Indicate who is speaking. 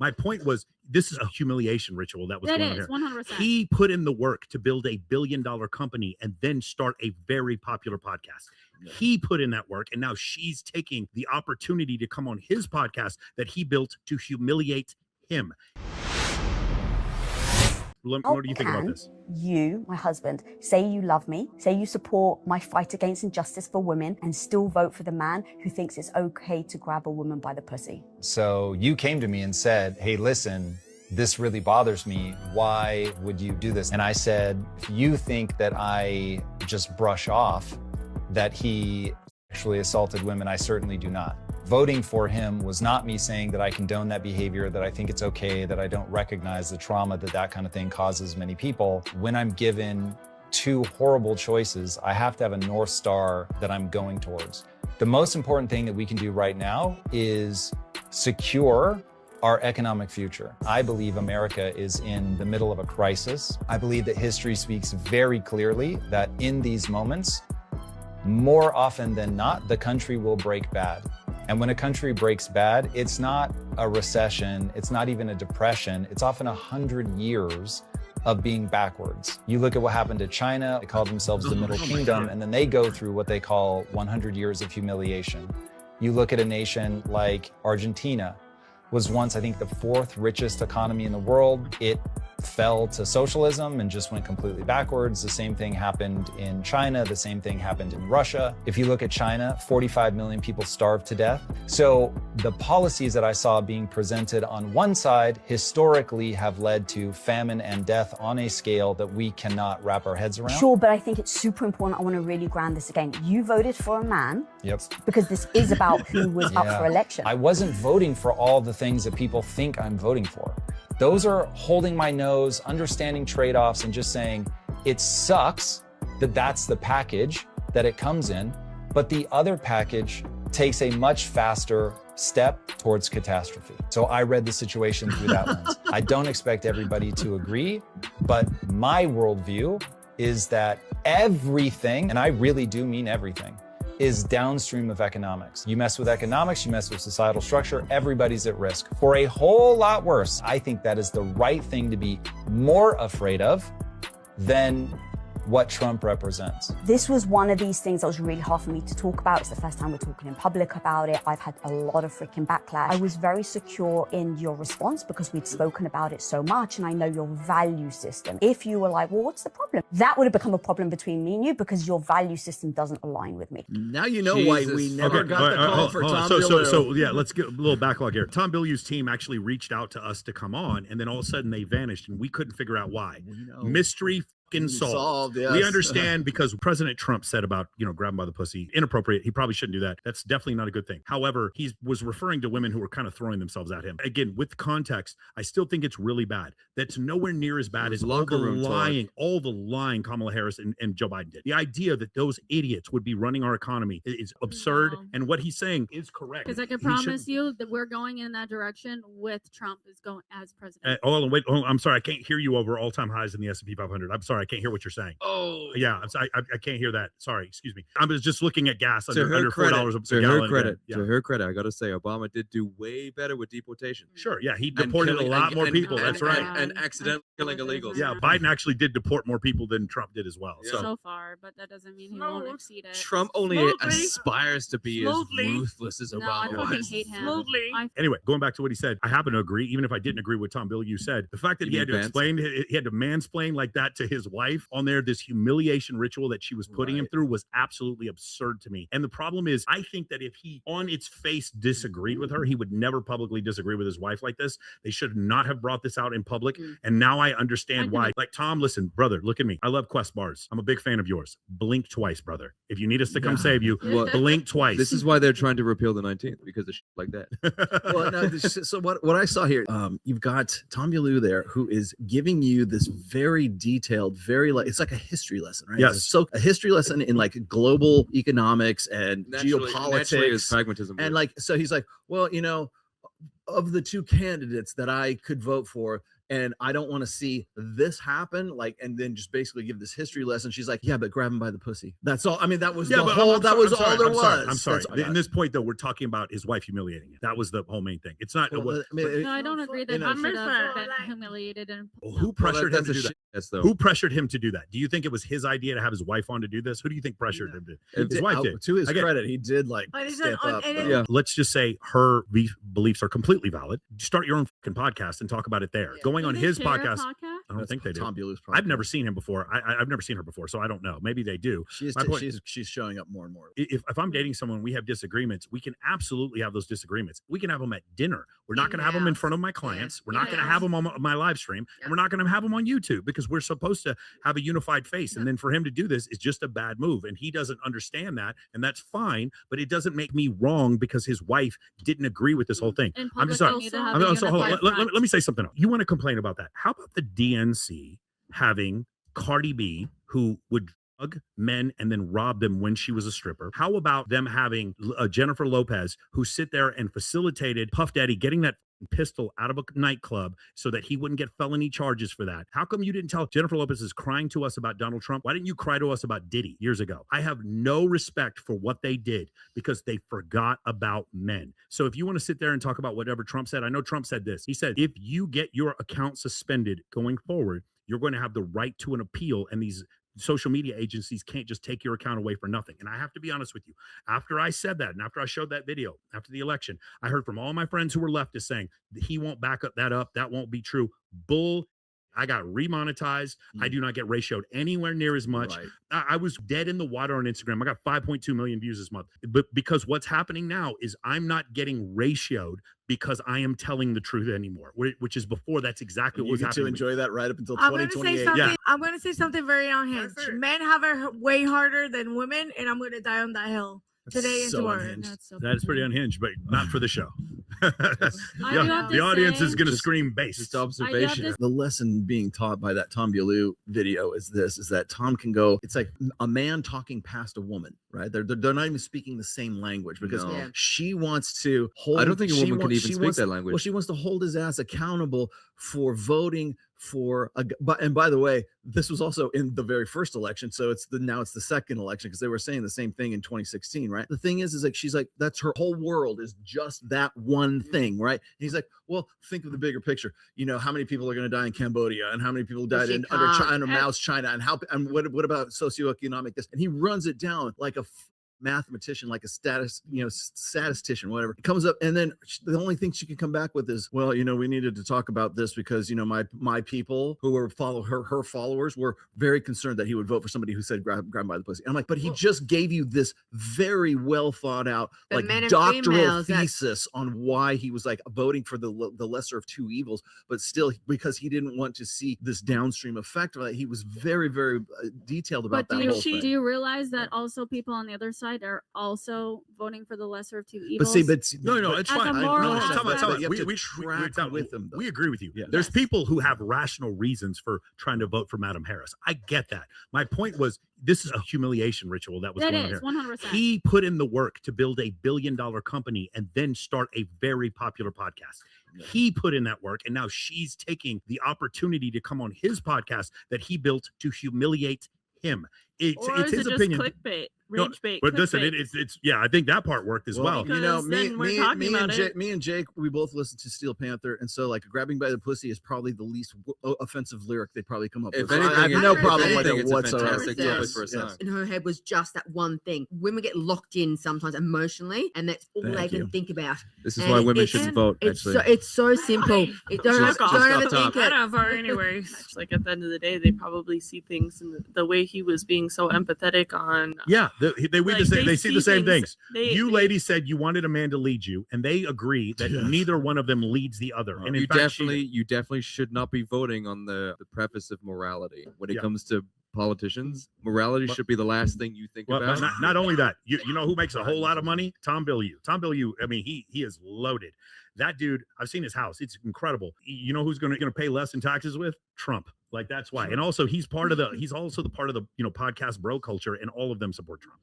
Speaker 1: My point was, this is a humiliation ritual that was
Speaker 2: That
Speaker 1: going on
Speaker 2: is
Speaker 1: here.
Speaker 2: 100%.
Speaker 1: He put in the work to build a billion-dollar company and then start a very popular podcast. He put in that work, and now she's taking the opportunity to come on his podcast that he built to humiliate him. What do you think about this?
Speaker 3: You, my husband, say you love me, say you support my fight against injustice for women, and still vote for the man who thinks it's okay to grab a woman by the pussy?
Speaker 4: So you came to me and said, hey, listen, this really bothers me. Why would you do this? And I said, if you think that I just brush off that he sexually assaulted women, I certainly do not. Voting for him was not me saying that I condone that behavior, that I think it's okay, that I don't recognize the trauma that that kind of thing causes many people. When I'm given two horrible choices, I have to have a North Star that I'm going towards. The most important thing that we can do right now is secure our economic future. I believe America is in the middle of a crisis. I believe that history speaks very clearly that in these moments, more often than not, the country will break bad. And when a country breaks bad, it's not a recession, it's not even a depression, it's often 100 years of being backwards. You look at what happened to China, they called themselves the Middle Kingdom, and then they go through what they call 100 years of humiliation. You look at a nation like Argentina, was once, I think, the fourth richest economy in the world. It fell to socialism and just went completely backwards. The same thing happened in China. The same thing happened in Russia. If you look at China, 45 million people starved to death. So the policies that I saw being presented on one side historically have led to famine and death on a scale that we cannot wrap our heads around.
Speaker 3: Sure, but I think it's super important. I want to really ground this again. You voted for a man.
Speaker 4: Yep.
Speaker 3: Because this is about who was up for election.
Speaker 4: I wasn't voting for all the things that people think I'm voting for. Those are holding my nose, understanding trade-offs, and just saying, it sucks that that's the package that it comes in, but the other package takes a much faster step towards catastrophe. So I read the situation through that lens. I don't expect everybody to agree, but my worldview is that everything, and I really do mean everything, is downstream of economics. You mess with economics, you mess with societal structure, everybody's at risk. For a whole lot worse, I think that is the right thing to be more afraid of than what Trump represents.
Speaker 3: This was one of these things that was really hard for me to talk about. It's the first time we're talking in public about it. I've had a lot of freaking backlash. I was very secure in your response because we'd spoken about it so much and I know your value system. If you were like, well, what's the problem? That would have become a problem between me and you because your value system doesn't align with me.
Speaker 5: Now you know why we never got the call for Tom Bilyeu.
Speaker 1: So yeah, let's get a little backlog here. Tom Bilyeu's team actually reached out to us to come on and then all of a sudden they vanished and we couldn't figure out why. Mystery solved. Yes. We understand because President Trump said about, grab him by the pussy, inappropriate. He probably shouldn't do that. That's definitely not a good thing. However, he was referring to women who were kind of throwing themselves at him. Again, with context, I still think it's really bad. That's nowhere near as bad as all the lying Kamala Harris and Joe Biden did. The idea that those idiots would be running our economy is absurd. And what he's saying is correct.
Speaker 2: Because I can promise you that we're going in that direction with Trump as president.
Speaker 1: Hold on, I'm sorry. I can't hear you over all-time highs in the S&P 500. I'm sorry. I can't hear what you're saying.
Speaker 5: Oh,
Speaker 1: yeah. I can't hear that. Sorry. Excuse me. I was just looking at gas under $4 a gallon.
Speaker 6: To her credit, I got to say, Obama did do way better with deportation.
Speaker 1: Sure. Yeah. He deported a lot more people. That's right.
Speaker 5: And accidentally killing illegals.
Speaker 1: Yeah. Biden actually did deport more people than Trump did as well.
Speaker 2: So far, but that doesn't mean he won't exceed it.
Speaker 5: Trump only aspires to be as ruthless as Obama
Speaker 2: was. I fucking hate him.
Speaker 1: Anyway, going back to what he said, I happen to agree, even if I didn't agree with Tom Bilyeu said, the fact that he had to mansplain like that to his wife on there, this humiliation ritual that she was putting him through was absolutely absurd to me. And the problem is, I think that if he on its face disagreed with her, he would never publicly disagree with his wife like this. They should not have brought this out in public. And now I understand why. Like, Tom, listen, brother, look at me. I love Quest bars. I'm a big fan of yours. Blink twice, brother. If you need us to come save you, blink twice.
Speaker 6: This is why they're trying to repeal the 19th, because of shit like that.
Speaker 5: Well, no, so what I saw here, you've got Tom Bilyeu there who is giving you this very detailed, it's like a history lesson, right?
Speaker 1: Yes.
Speaker 5: So a history lesson in like global economics and geopolitics,
Speaker 6: is pragmatism.
Speaker 5: And so he's like, well, of the two candidates that I could vote for, and I don't want to see this happen. Like, and then just basically give this history lesson. She's like, yeah, but grab him by the pussy. That's all. I mean, that was the whole. That was all there was.
Speaker 1: I'm sorry. In this point, though, we're talking about his wife humiliating it. That was the whole main thing. It's not.
Speaker 2: No, I don't agree that he should have been humiliated. And
Speaker 1: who pressured him to do that? Who pressured him to do that? Do you think it was his idea to have his wife on to do this? Who do you think pressured him to? His wife did.
Speaker 5: To his credit, he did like step up.
Speaker 6: Yeah.
Speaker 1: Let's just say her beliefs are completely valid. Start your own fucking podcast and talk about it there. Going on his podcast. I don't think they do.
Speaker 5: Tom Bielew's
Speaker 1: I've never seen him before. I've never seen her before, so I don't know. Maybe they do.
Speaker 5: She's showing up more and more.
Speaker 1: If I'm dating someone, we have disagreements. We can absolutely have those disagreements. We can have them at dinner. We're not going to have them in front of my clients. We're not going to have them on my live stream, and we're not going to have them on YouTube because we're supposed to have a unified face. And then for him to do this is just a bad move, and he doesn't understand that, and that's fine. But it doesn't make me wrong because his wife didn't agree with this whole thing. I'm just sorry. Let me say something else. You want to complain about that? How about the DNC having Cardi B, who would drug men and then rob them when she was a stripper? How about them having Jennifer Lopez, who sit there and facilitated Puff Daddy getting that pistol out of a nightclub so that he wouldn't get felony charges for that? How come you didn't tell Jennifer Lopez is crying to us about Donald Trump? Why didn't you cry to us about Diddy years ago? I have no respect for what they did because they forgot about men. So if you want to sit there and talk about whatever Trump said, I know Trump said this. He said, if you get your account suspended going forward, you're going to have the right to an appeal, and these social media agencies can't just take your account away for nothing. And I have to be honest with you. After I said that, and after I showed that video, after the election, I heard from all my friends who were leftists saying he won't back up. That won't be true. Bull. I got remonetized. I do not get ratioed anywhere near as much. Right. I was dead in the water on Instagram. I got 5.2 million views this month. But because what's happening now is I'm not getting ratioed because I am telling the truth anymore, which is before that's exactly what was happening.
Speaker 5: You get to enjoy that right up until 2028.
Speaker 7: I'm going to say something very unhinged. Men have it way harder than women, and I'm going to die on that hill. Today and tomorrow.
Speaker 1: That is pretty unhinged, but not for the show. The audience is going to scream bass.
Speaker 6: Just observation.
Speaker 5: The lesson being taught by that Tom Bilyeu video is that Tom can go, it's like a man talking past a woman, right? They're not even speaking the same language because she wants to hold.
Speaker 6: I don't think a woman can even speak that language.
Speaker 5: Well, she wants to hold his ass accountable for voting for and by the way, this was also in the very first election, so now it's the second election because they were saying the same thing in 2016, right? The thing is like she's like, that's her whole world is just that one thing, right? And he's like, well, think of the bigger picture. You know, how many people are going to die in Cambodia, and how many people died under Mao's China, and what about socioeconomic this? And he runs it down like a mathematician, like a statistician, whatever. It comes up, and then the only thing she can come back with is, well, we needed to talk about this because my people who were her followers were very concerned that he would vote for somebody who said grab by the pussy. And I'm like, but he just gave you this very well thought out like doctoral thesis on why he was like voting for the lesser of two evils, but still because he didn't want to see this downstream effect of it, he was very, very detailed about that whole thing.
Speaker 2: Do you realize that also people on the other side are also voting for the lesser of two evils?
Speaker 1: No, it's fine. We agree with you.
Speaker 5: Yeah.
Speaker 1: There's people who have rational reasons for trying to vote for Madam Harris. I get that. My point was, this is a humiliation ritual that was going on here.
Speaker 2: 100%.
Speaker 1: He put in the work to build a billion-dollar company and then start a very popular podcast. Yeah. He put in that work, and now she's taking the opportunity to come on his podcast that he built to humiliate him. It's his opinion.
Speaker 8: Clickbait. Rage bait.
Speaker 1: But listen, it's I think that part worked as well.
Speaker 5: Me and Jake, we both listened to Steel Panther, and so like grabbing by the pussy is probably the least offensive lyric they'd probably come up with. I have no problem with it whatsoever.
Speaker 9: In her head was just that one thing. Women get locked in sometimes emotionally, and that's all they can think about.
Speaker 6: This is why women shouldn't vote. Actually,
Speaker 9: it's so simple. Don't ever think it.
Speaker 8: I don't vote anyway. Like at the end of the day, they probably see things in the way he was being so empathetic on.
Speaker 1: Yeah. They see the same things. You ladies said you wanted a man to lead you, and they agree that neither one of them leads the other. And
Speaker 6: you definitely should not be voting on the preface of morality when it comes to politicians. Morality should be the last thing you think about.
Speaker 1: Not only that, you know who makes a whole lot of money? Tom Bilyeu. Tom Bilyeu. I mean, he is loaded. That dude, I've seen his house. It's incredible. You know who's going to pay less in taxes with? Trump. Like, that's why. And also he's also the part of the podcast bro culture, and all of them support Trump.